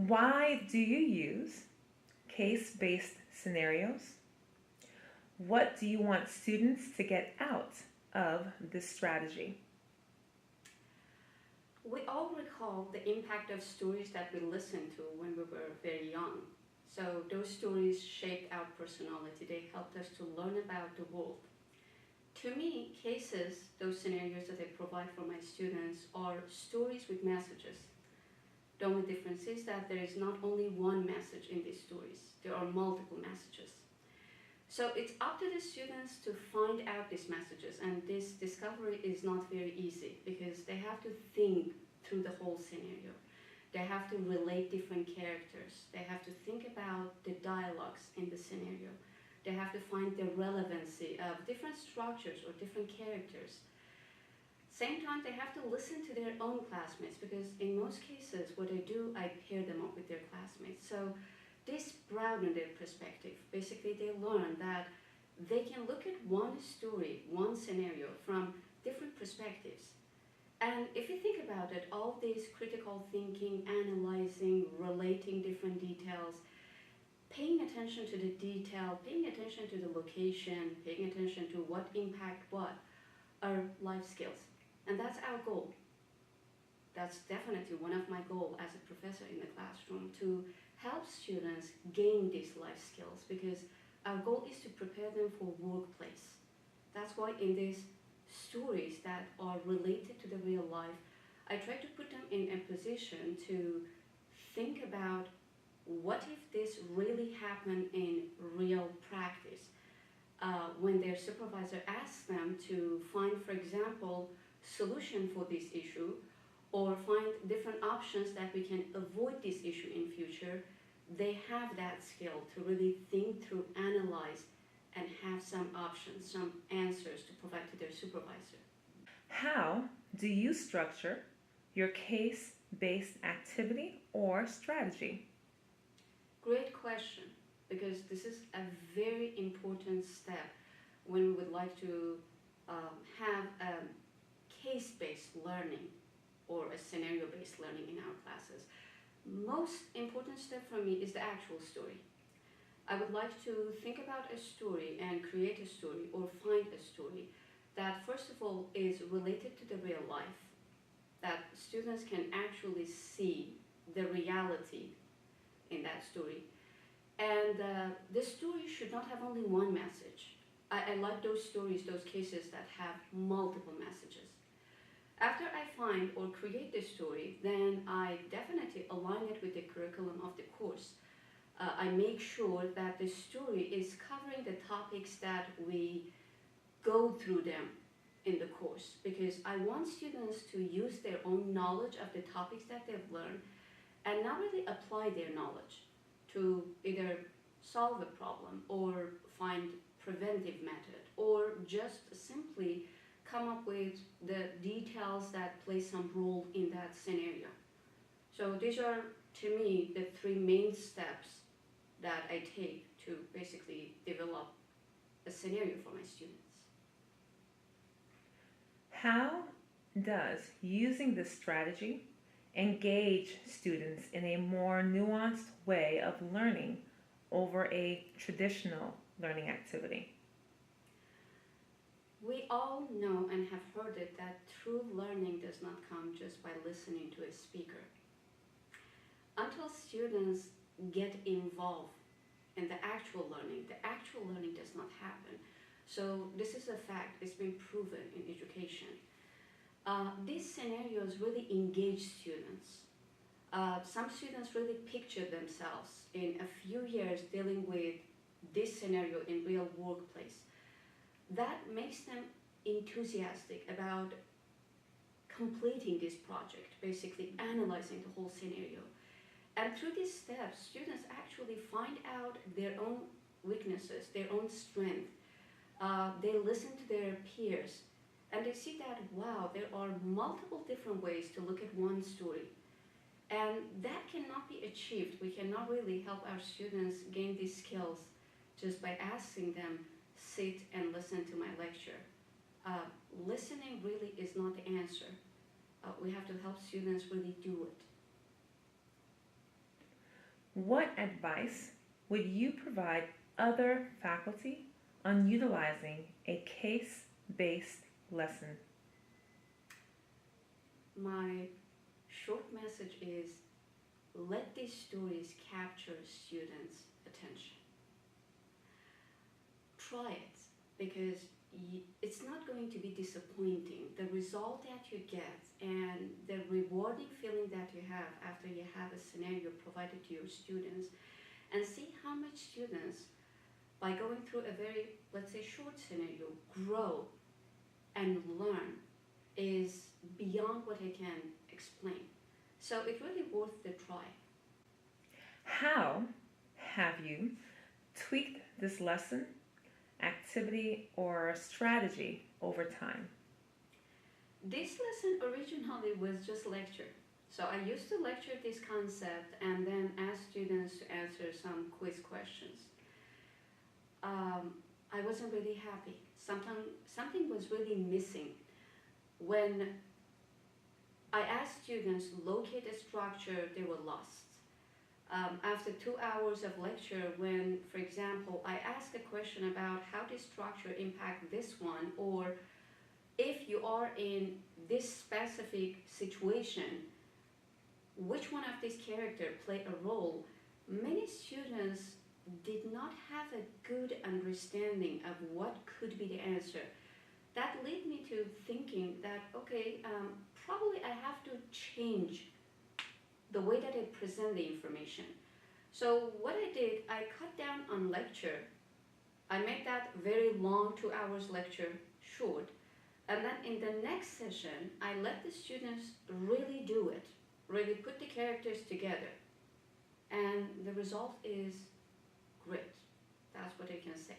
Why do you use case-based scenarios? What do you want students to get out of this strategy? We all recall the impact of stories that we listened to when we were very young. So those stories shaped our personality. They helped us to learn about the world. To me, cases, those scenarios that I provide for my students, are stories with messages. The only difference is that there is not only one message in these stories, there are multiple messages. So it's up to the students to find out these messages, and this discovery is not very easy because they have to think through the whole scenario. They have to relate different characters. They have to think about the dialogues in the scenario. They have to find the relevancy of different structures or different characters. Same time, they have to listen to their own classmates because in most cases, what I do, I pair them up with their classmates. So this broadens their perspective. Basically, they learn that they can look at one story, one scenario from different perspectives. And if you think about it, all this critical thinking, analyzing, relating different details, paying attention to the detail, paying attention to the location, paying attention to what impact what, are life skills. And that's our goal. That's definitely one of my goals as a professor in the classroom, to help students gain these life skills because our goal is to prepare them for workplace. That's why in these stories that are related to the real life, I try to put them in a position to think about what if this really happened in real practice. When their supervisor asks them to find, for example, solution for this issue or find different options that we can avoid this issue in future, they have that skill to really think through, analyze, and have some options, some answers to provide to their supervisor. How do you structure your case-based activity or strategy? Great question, because this is a very important step when we would like to have a case-based learning or a scenario-based learning in our classes. Most important step for me is the actual story. I would like to think about a story and create a story or find a story that first of all is related to the real life, that students can actually see the reality in that story. And the story should not have only one message. I like those stories, those cases that have multiple messages. After I find or create the story, then I definitely align it with the curriculum of the course. I make sure that the story is covering the topics that we go through them in the course, because I want students to use their own knowledge of the topics that they've learned and not really apply their knowledge to either solve a problem or find preventive method or just simply come up with the details that play some role in that scenario. So these are, to me, the three main steps that I take to basically develop a scenario for my students. How does using this strategy engage students in a more nuanced way of learning over a traditional learning activity? We all know and have heard it that true learning does not come just by listening to a speaker. Until students get involved in the actual learning does not happen. So this is a fact, it's been proven in education. These scenarios really engage students. Some students really picture themselves in a few years dealing with this scenario in real workplace. That makes them enthusiastic about completing this project, basically analyzing the whole scenario. And through these steps, students actually find out their own weaknesses, their own strength. They listen to their peers, and they see that, wow, there are multiple different ways to look at one story. And that cannot be achieved. We cannot really help our students gain these skills just by asking them, sit and listen to my lecture. Listening really is not the answer. We have to help students really do it. what advice would you provide other faculty on utilizing a case-based lesson? My short message is let these stories capture students' attention. Try it because it's not going to be disappointing. The result that you get and the rewarding feeling that you have after you have a scenario provided to your students, and see how much students, by going through a very, let's say, short scenario, grow and learn is beyond what I can explain. So it's really worth the try. How have you tweaked this lesson, activity, or strategy over time? This lesson originally was just lecture. So I used to lecture this concept and then ask students to answer some quiz questions. I wasn't really happy. Something was really missing. When I asked students to locate a structure, they were lost. After 2 hours of lecture, when, for example, I ask a question about how this structure impact this one, or if you are in this specific situation, which one of these characters play a role, many students did not have a good understanding of what could be the answer. That led me to thinking that, okay, probably I have to change the way that I present the information. So what I did, I cut down on lecture. I made that very long 2 hours lecture short. And then in the next session, I let the students really do it, really put the characters together. And the result is great. That's what I can say.